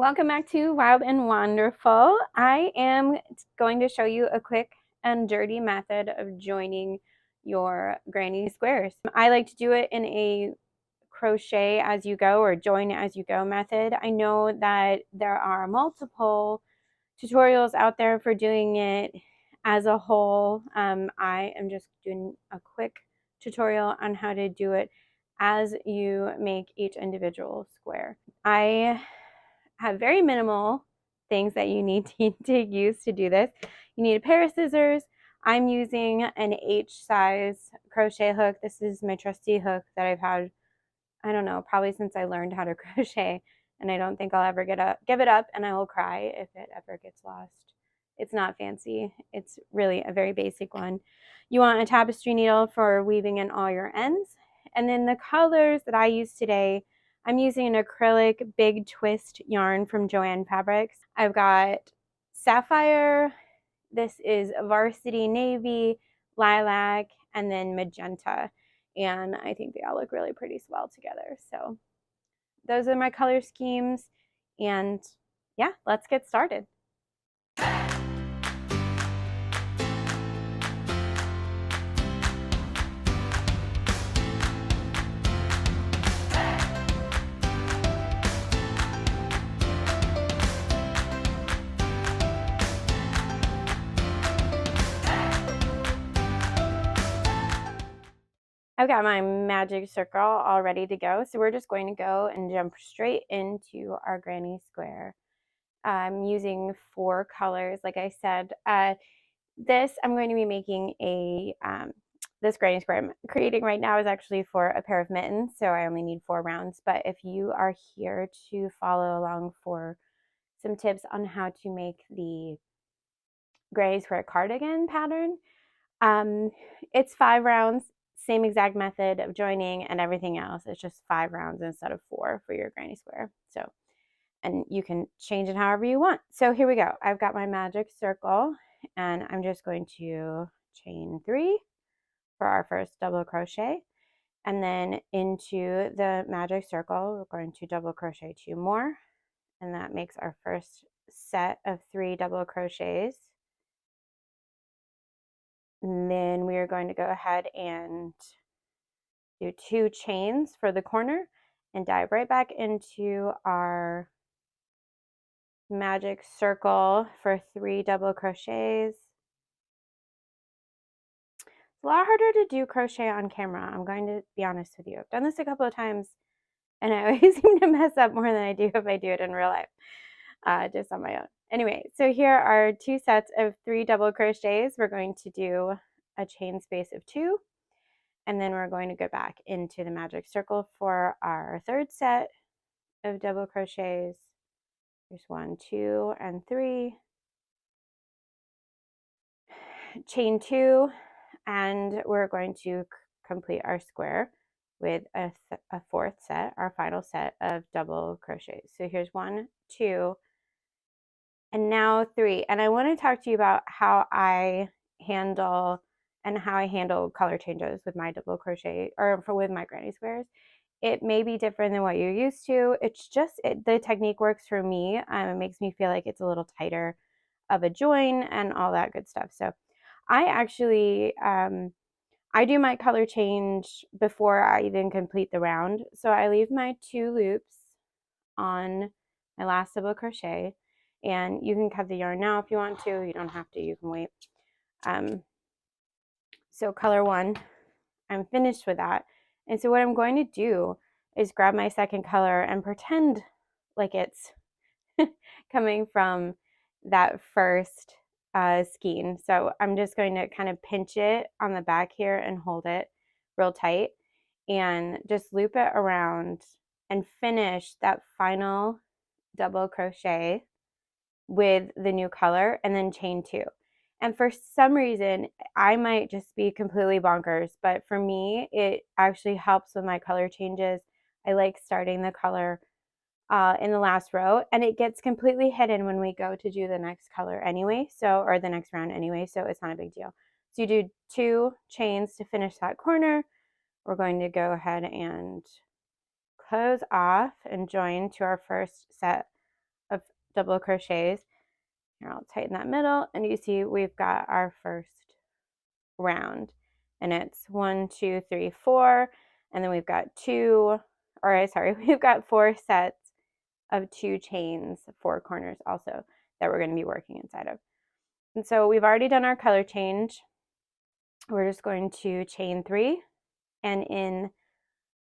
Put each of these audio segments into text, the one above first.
Welcome back to Wild and Wonderful. I am going to show you a quick and dirty method of joining your granny squares. I like to do it in a crochet as you go or join as you go method. I know that there are multiple tutorials out there for doing it as a whole. I am just doing a quick tutorial on how to do it as you make each individual square. I have very minimal things that you need to use to do this. You need a pair of scissors. I'm using an H size crochet hook. This is my trusty hook that I've had, I don't know, probably since I learned how to crochet, and I don't think I'll ever give it up, and I will cry if it ever gets lost. It's not fancy. It's really a very basic one. You want a tapestry needle for weaving in all your ends. And then the colors that I use today, I'm using an acrylic big twist yarn from Joann Fabrics. I've got sapphire, this is varsity navy, lilac, and then magenta. And I think they all look really pretty well together. So those are my color schemes. And yeah, let's get started. I've got my magic circle all ready to go. So we're just going to go and jump straight into our granny square. I'm using 4 colors, like I said. This I'm going to be making this granny square I'm creating right now is actually for a pair of mittens, so I only need 4 rounds. But if you are here to follow along for some tips on how to make the granny square cardigan pattern, it's 5 rounds, same exact method of joining and everything else. It's just 5 rounds instead of 4 for your granny square. So, and you can change it however you want. So here we go. I've got my magic circle, and I'm just going to chain 3 for our first double crochet. And then into the magic circle, we're going to double crochet 2 more. And that makes our first set of 3 double crochets. And then we are going to go ahead and do 2 chains for the corner and dive right back into our magic circle for 3 double crochets. It's a lot harder to do crochet on camera, I'm going to be honest with you. I've done this a couple of times and I always seem to mess up more than I do if I do it in real life, just on my own. Anyway, so here are 2 sets of 3 double crochets. We're going to do a chain space of 2, and then we're going to go back into the magic circle for our 3rd set of double crochets. Here's 1, 2, and 3. Chain 2, and we're going to complete our square with a 4th set, our final set of double crochets. So here's 1, 2, and now 3. And I want to talk to you about how I handle color changes with my double crochet, or with my granny squares. It may be different than what you're used to. It's just the technique works for me. It makes me feel like it's a little tighter of a join and all that good stuff. So I actually I do my color change before I even complete the round. So I leave my 2 loops on my last double crochet, and you can cut the yarn now if you want to. You don't have to, you can wait. So color 1, I'm finished with that. And so what I'm going to do is grab my 2nd color and pretend like it's coming from that first skein. So I'm just going to kind of pinch it on the back here and hold it real tight and just loop it around and finish that final double crochet with the new color, and then chain 2. And for some reason, I might just be completely bonkers, but for me, it actually helps with my color changes. I like starting the color in the last row, and it gets completely hidden when we go to do the next color anyway, or the next round anyway, so it's not a big deal. So you do 2 chains to finish that corner. We're going to go ahead and close off and join to our first set of double crochets. Here, I'll tighten that middle, and you see we've got our first round, and it's 1, 2, 3, 4, and then we've got we've got 4 sets of 2 chains, 4 corners also that we're going to be working inside of. And so we've already done our color change. We're just going to chain 3, and in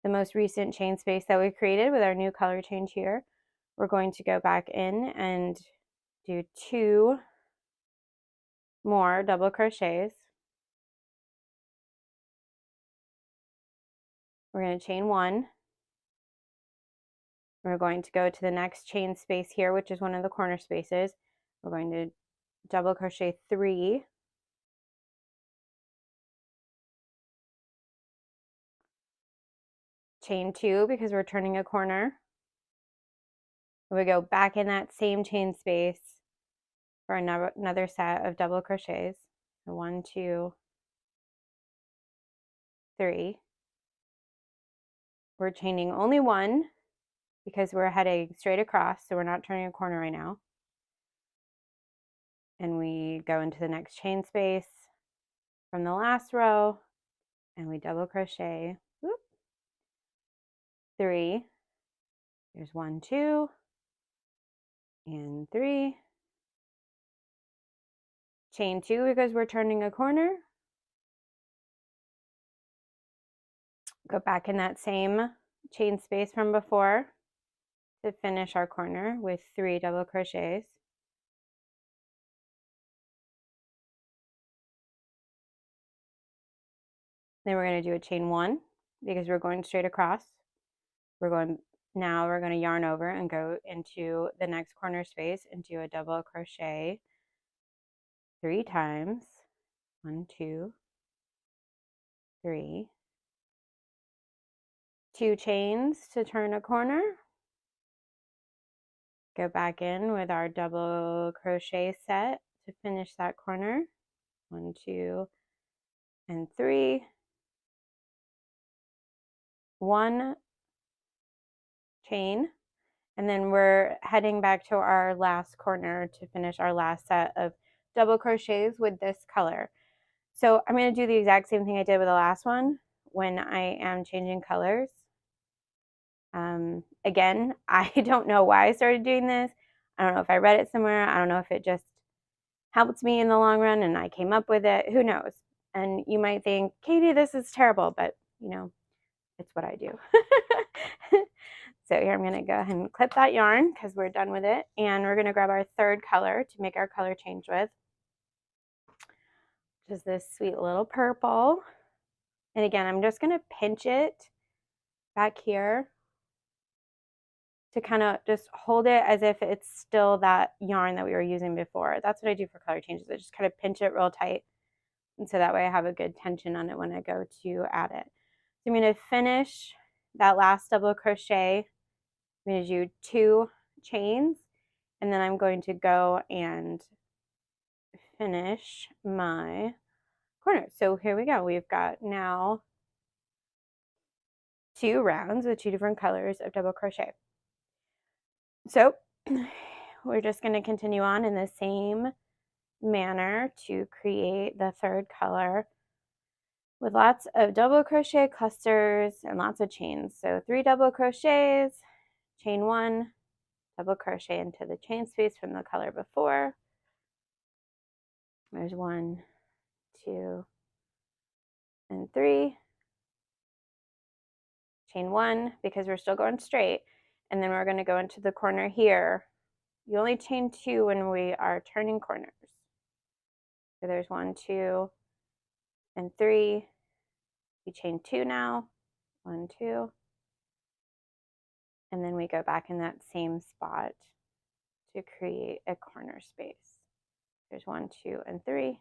the most recent chain space that we created with our new color change here, we're going to go back in and do 2 more double crochets. We're going to chain 1. We're going to go to the next chain space here, which is one of the corner spaces. We're going to double crochet 3, chain 2 because we're turning a corner. We go back in that same chain space for another set of double crochets. So 1, 2, 3. We're chaining only 1 because we're heading straight across, so we're not turning a corner right now. And we go into the next chain space from the last row, and we double crochet 3. There's 1, 2, and 3. Chain 2 because we're turning a corner. Go back in that same chain space from before to finish our corner with 3 double crochets. Then we're going to do a chain 1 because we're going straight across. Now we're going to yarn over and go into the next corner space and do a double crochet 3 times. 1, 2, 3. 2 chains to turn a corner. Go back in with our double crochet set to finish that corner. 1, 2, and 3. 1 chain, and then we're heading back to our last corner to finish our last set of double crochets with this color. So I'm going to do the exact same thing I did with the last one when I am changing colors. Again, I don't know why I started doing this. I don't know if I read it somewhere. I don't know if it just helped me in the long run and I came up with it. Who knows? And you might think, Katie, this is terrible, but you know, it's what I do. So here I'm going to go ahead and clip that yarn because we're done with it. And we're going to grab our third color to make our color change with, which is this sweet little purple. And again, I'm just going to pinch it back here to kind of just hold it as if it's still that yarn that we were using before. That's what I do for color changes. I just kind of pinch it real tight. And so that way I have a good tension on it when I go to add it. So I'm going to finish that last double crochet. I'm going to do 2 chains, and then I'm going to go and finish my corner. So here we go. We've got now 2 rounds with 2 different colors of double crochet. So we're just going to continue on in the same manner to create the third color with lots of double crochet clusters and lots of chains. So 3 double crochets, chain 1, double crochet into the chain space from the color before. There's 1, 2, and 3. Chain 1 because we're still going straight, and then we're going to go into the corner here. You only chain 2 when we are turning corners. So there's 1, 2, and 3. We chain 2 now. 1, 2. And then we go back in that same spot to create a corner space. There's 1, 2, and 3.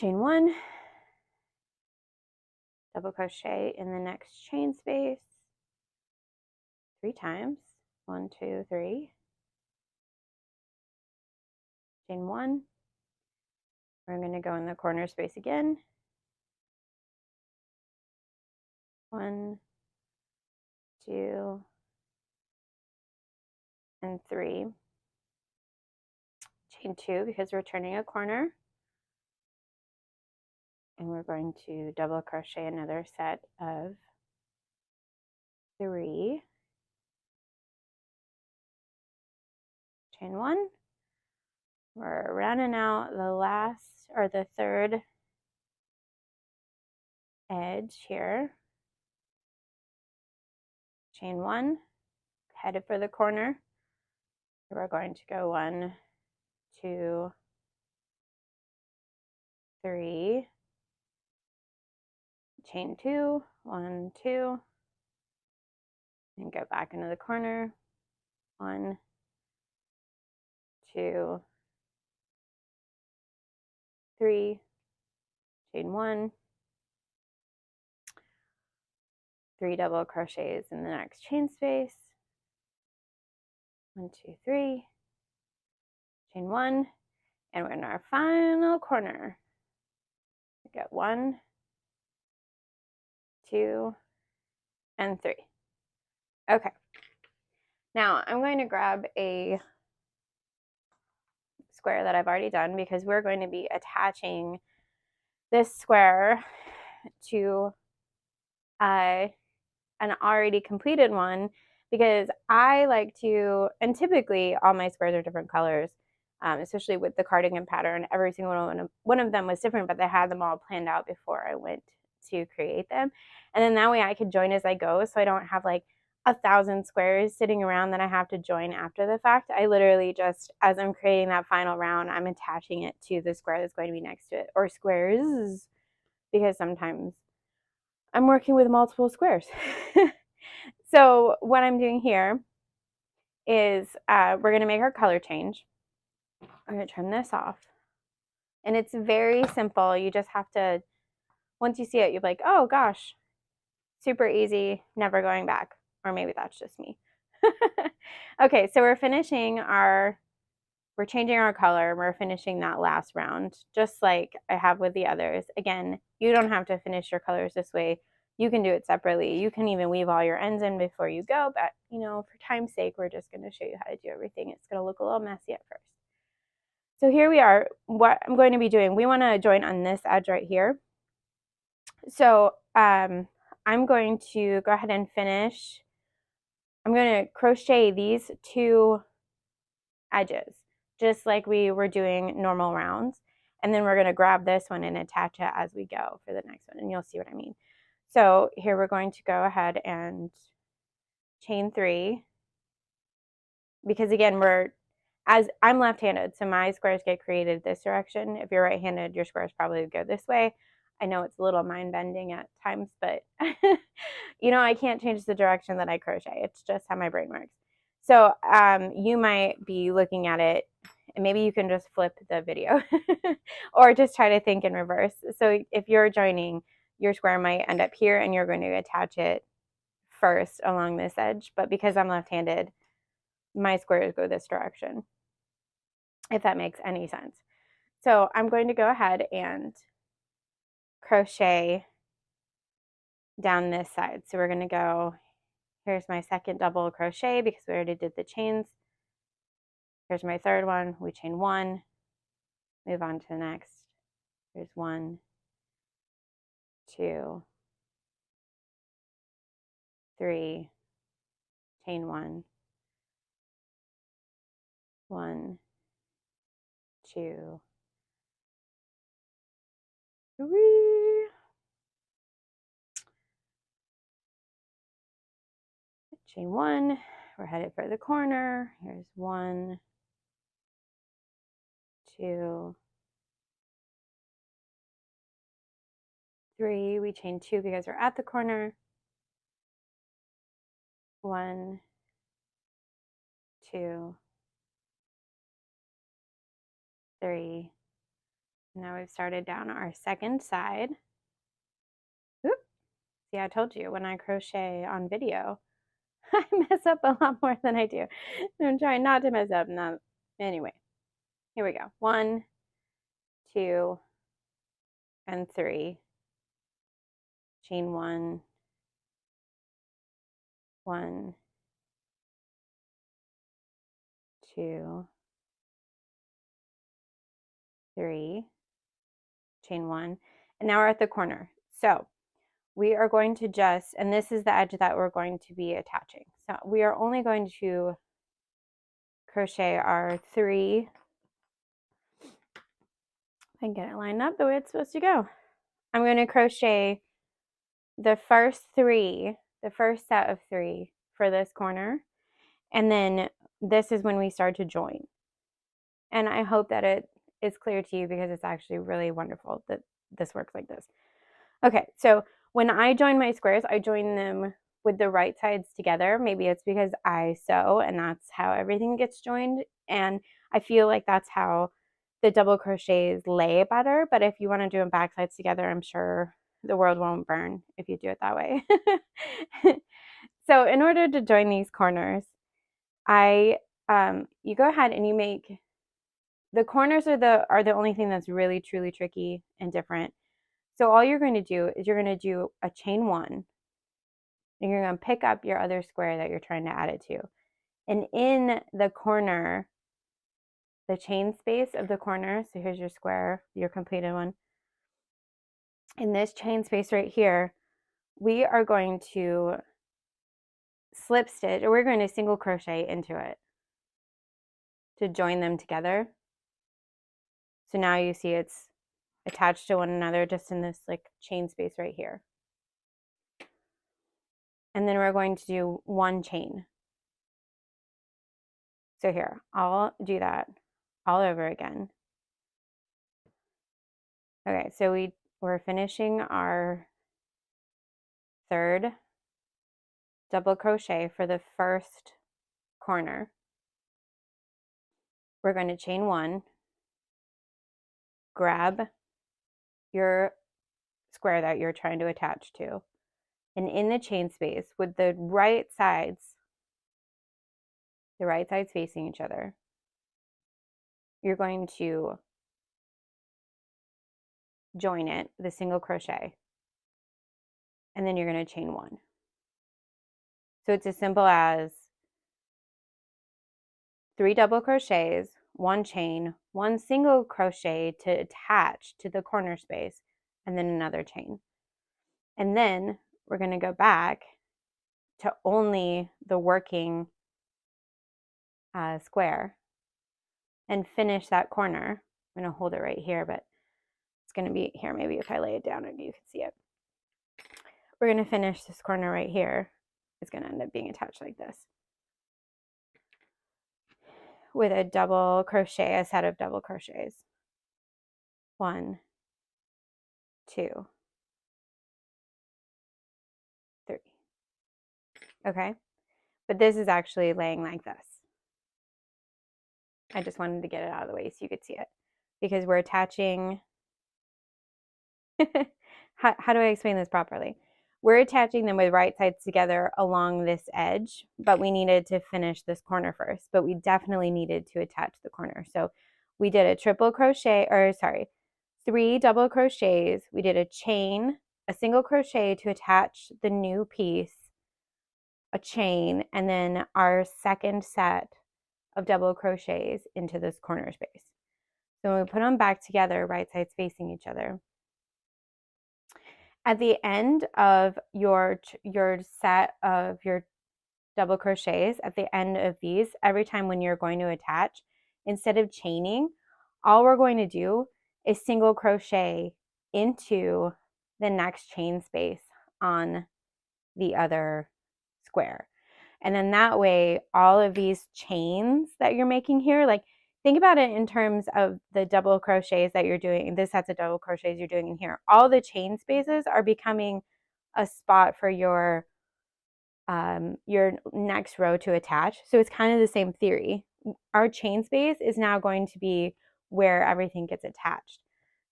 Chain 1. Double crochet in the next chain space 3 times. 1, 2, 3. Chain 1. We're going to go in the corner space again. 1, 2, and 3, chain 2 because we're turning a corner, and we're going to double crochet another set of 3, chain 1. We're rounding out the last or the third edge here, chain 1, headed for the corner. We're going to go 1, 2, 3, chain 2, 1, 2, and go back into the corner, 1, 2, 3, chain 1, 3 double crochets in the next chain space, 1, 2, 3, chain 1, and we're in our final corner. We got 1, 2, and 3. Okay. Now I'm going to grab a square that I've already done because we're going to be attaching this square to an already completed one, because I like to, and typically all my squares are different colors, especially with the cardigan pattern. Every single one of them was different, but they had them all planned out before I went to create them. And then that way I could join as I go, so I don't have like 1,000 squares sitting around that I have to join after the fact. I literally just, as I'm creating that final round, I'm attaching it to the square that's going to be next to it, or squares, because sometimes I'm working with multiple squares. So what I'm doing here is we're going to make our color change. I'm going to turn this off. And it's very simple. You just have to, once you see it, you're like, oh gosh, super easy, never going back. Or maybe that's just me. Okay, so we're changing our color. We're finishing that last round, just like I have with the others. Again, you don't have to finish your colors this way. You can do it separately. You can even weave all your ends in before you go, but you know, for time's sake, we're just going to show you how to do everything. It's going to look a little messy at first. So here we are. What I'm going to be doing, we want to join on this edge right here. So I'm going to go ahead and finish. I'm going to crochet these 2 edges, just like we were doing normal rounds. And then we're going to grab this one and attach it as we go for the next one, and you'll see what I mean. So here we're going to go ahead and chain 3, because again, as I'm left-handed, so my squares get created this direction. If you're right-handed, your squares probably go this way. I know it's a little mind-bending at times, but you know, I can't change the direction that I crochet. It's just how my brain works. So you might be looking at it, and maybe you can just flip the video or just try to think in reverse. So if you're joining, your square might end up here and you're going to attach it first along this edge. But because I'm left-handed, my squares go this direction, if that makes any sense. So I'm going to go ahead and crochet down this side. So we're going to go, here's my second double crochet because we already did the chains. Here's my third one. We chain 1, move on to the next. Here's 1, 2, 3, chain 1, 1, 2, 3, chain 1. We're headed for the corner. Here's 1, 2, 3. We chain 2 because we're at the corner. 1, 2, 3. Now we've started down our second side. Oop. See, I told you when I crochet on video, I mess up a lot more than I do. I'm trying not to mess up. Not anyway. Here we go. 1, 2, and 3. Chain 1, 1, 2, 3, chain 1, and now we're at the corner. So we are going to just, and this is the edge that we're going to be attaching. So we are only going to crochet our 3, and get it lined up the way it's supposed to go. I'm going to crochet the first set of 3 for this corner, and then this is when we start to join. And I hope that it is clear to you, because it's actually really wonderful that this works like this. Okay, so when I join my squares, I join them with the right sides together. Maybe it's because I sew and that's how everything gets joined, and I feel like that's how the double crochets lay better. But if you want to do them back sides together, I'm sure the world won't burn if you do it that way. So in order to join these corners, you go ahead and you make the corners are the only thing that's really truly tricky and different. So all you're going to do is you're going to do a chain 1, and you're going to pick up your other square that you're trying to add it to. And in the corner, the chain space of the corner, so here's your square, your completed one. In this chain space right here, we are going to slip stitch, or we're going to single crochet into it to join them together. So now you see it's attached to one another just in this like chain space right here. And then we're going to do 1 chain. So here, I'll do that all over again. Okay, so we're finishing our 3rd double crochet for the first corner. We're going to chain 1, grab your square that you're trying to attach to, and in the chain space with the right sides facing each other, you're going to join it with a single crochet, and then you're going to chain 1. So it's as simple as 3 double crochets, 1 chain, 1 single crochet to attach to the corner space, and then another chain. And then we're going to go back to only the working square and finish that corner. I'm going to hold it right here, but it's going to be here. Maybe if I lay it down and you can see it. We're going to finish this corner right here. It's going to end up being attached like this with a double crochet, a set of double crochets. 1, 2, 3. Okay, but this is actually laying like this. I just wanted to get it out of the way so you could see it, because we're attaching how do I explain this properly? We're attaching them with right sides together along this edge, but we needed to finish this corner first, but we definitely needed to attach the corner. So we did a 3 double crochets. We did a chain, a single crochet to attach the new piece, a chain, and then our second set of double crochets into this corner space. So when we put them back together, right sides facing each other, at the end of your set of your double crochets, at the end of these, every time when you're going to attach, instead of chaining, all we're going to do is single crochet into the next chain space on the other square. And then that way, all of these chains that you're making here, like think about it in terms of the double crochets that you're doing, this sets of double crochets you're doing in here. All the chain spaces are becoming a spot for your next row to attach. So it's kind of the same theory. Our chain space is now going to be where everything gets attached.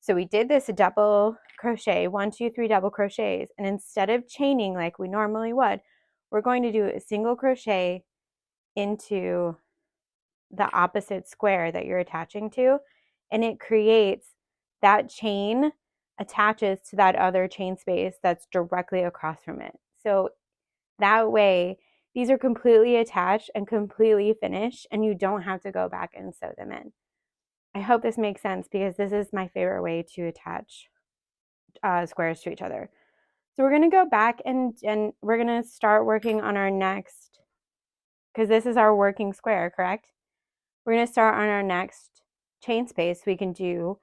So we did this double crochet, 1, 2, 3 double crochets, and instead of chaining like we normally would, we're going to do a single crochet into the opposite square that you're attaching to, and it creates that chain attaches to that other chain space that's directly across from it. So that way These are completely attached and completely finished, and you don't have to go back and sew them in. I hope this makes sense because this is my favorite way to attach squares to each other. So we're going to go back and we're going to start working on our next, because this is our working square, correct? We're going to start on our next chain space. We can do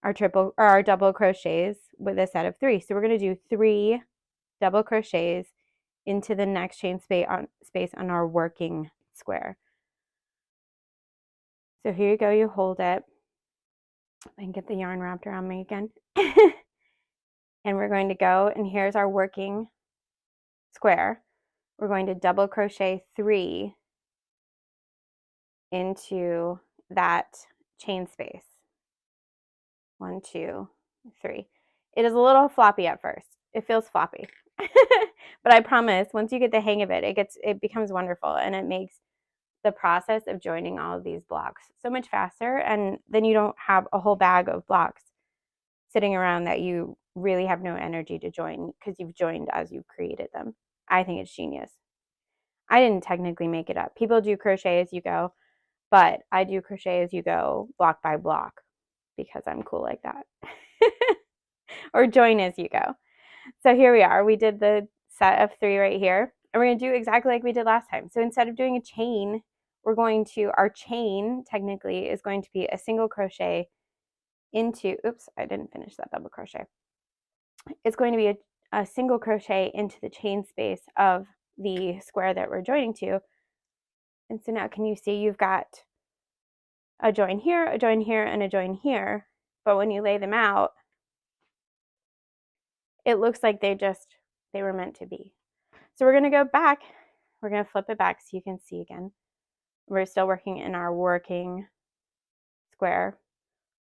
our triple or our double crochets with a set of 3. So we're going to do 3 double crochets into the next chain space on our working square. So here you go, you hold it and get the yarn wrapped around me again. And we're going to go, and here's our working square. We're going to double crochet 3 into that chain space. 1, 2, 3. It is a little floppy at first. It feels floppy. But I promise once you get the hang of it, it becomes wonderful, and it makes the process of joining all of these blocks so much faster, and then you don't have a whole bag of blocks sitting around that you really have no energy to join because you've joined as you've created them. I think it's genius. I didn't technically make it up. People do crochet as you go, but I do crochet as you go, block by block, because I'm cool like that. Or join as you go. So here we are. We did the set of 3 right here, and we're going to do exactly like we did last time. So instead of doing a chain, our chain technically is going to be a single crochet into, oops, I didn't finish that double crochet. It's going to be a single crochet into the chain space of the square that we're joining to. And so now can you see you've got a join here, a join here, and a join here. But when you lay them out, it looks like they were meant to be. So we're going to go back. We're going to flip it back so you can see again. We're still working in our working square.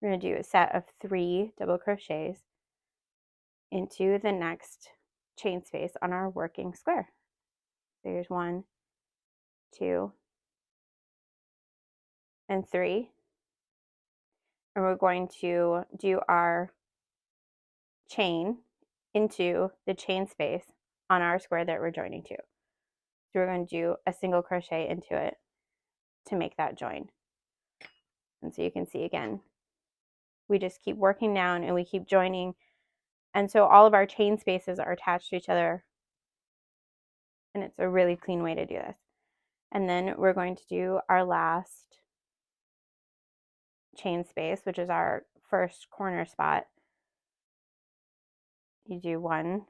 We're going to do a set of 3 double crochets into the next chain space on our working square. So here's 1, 2, and 3. And we're going to do our chain into the chain space on our square that we're joining to. So we're going to do a single crochet into it to make that join. And so you can see again, we just keep working down and we keep joining. And so all of our chain spaces are attached to each other. And it's a really clean way to do this. And then we're going to do our last chain space, which is our first corner spot. You do 1,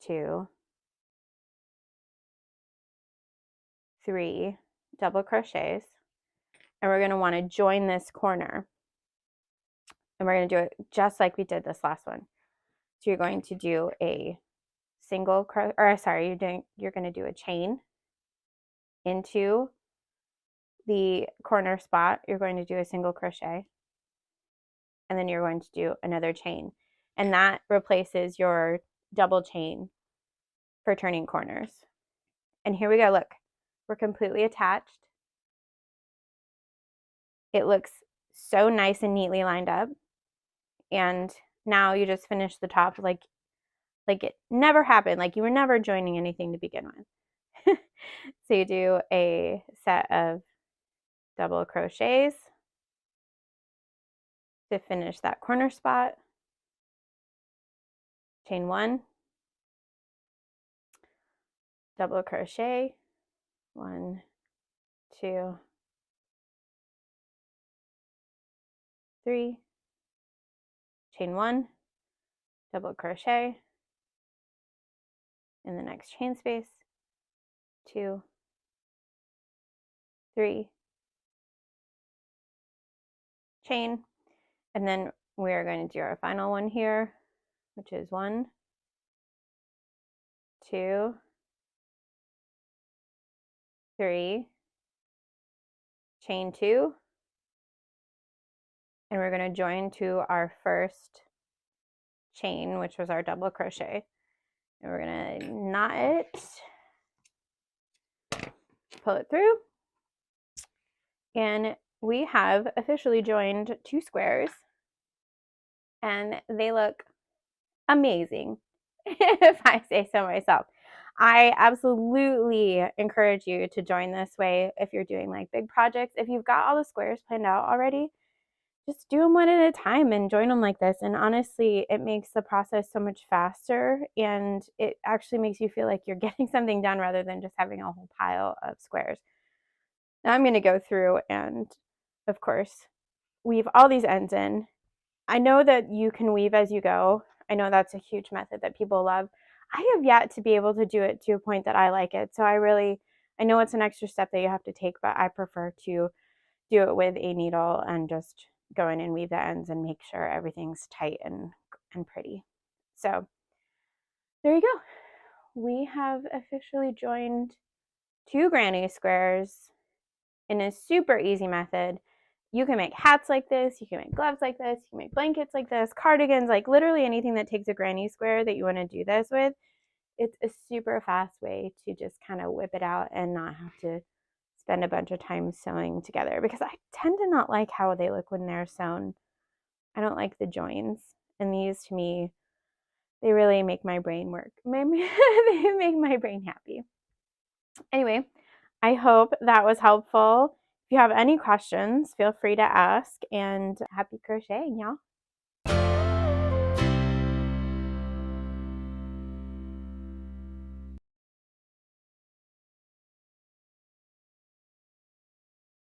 2, 3 double crochets, and we're going to want to join this corner, and we're going to do it just like we did this last one. So you're going to do a single you're going to do a chain into the corner spot. You're going to do a single crochet, and then you're going to do another chain, and that replaces your double chain for turning corners. And here we go. Look, we're completely attached. It looks so nice and neatly lined up. And now you just finish the top like it never happened, like you were never joining anything to begin with. So you do a set of double crochets to finish that corner spot. Chain 1, double crochet, 1, 2, 3, chain 1, double crochet in the next chain space, 2, 3, chain, and then we are going to do our final one here, which is 1, 2, 3, chain 2, and we're going to join to our first chain, which was our double crochet, and we're going to knot it, pull it through, and we have officially joined 2 squares, and they look amazing, if I say so myself. I absolutely encourage you to join this way if you're doing like big projects. If you've got all the squares planned out already, just do them one at a time and join them like this. And honestly, it makes the process so much faster, and it actually makes you feel like you're getting something done rather than just having a whole pile of squares. Now I'm going to go through and, of course, weave all these ends in. I know that you can weave as you go. I know that's a huge method that people love. I have yet to be able to do it to a point that I like it. So I know it's an extra step that you have to take, but I prefer to do it with a needle and just go in and weave the ends and make sure everything's tight and pretty. So there you go. We have officially joined 2 granny squares in a super easy method. You can make hats like this, you can make gloves like this, you can make blankets like this, cardigans, like literally anything that takes a granny square that you want to do this with. It's a super fast way to just kind of whip it out and not have to spend a bunch of time sewing together, because I tend to not like how they look when they're sewn. I don't like the joins, and these to me, they really make my brain work. They make my brain happy. Anyway, I hope that was helpful. If you have any questions, feel free to ask, and happy crocheting, y'all.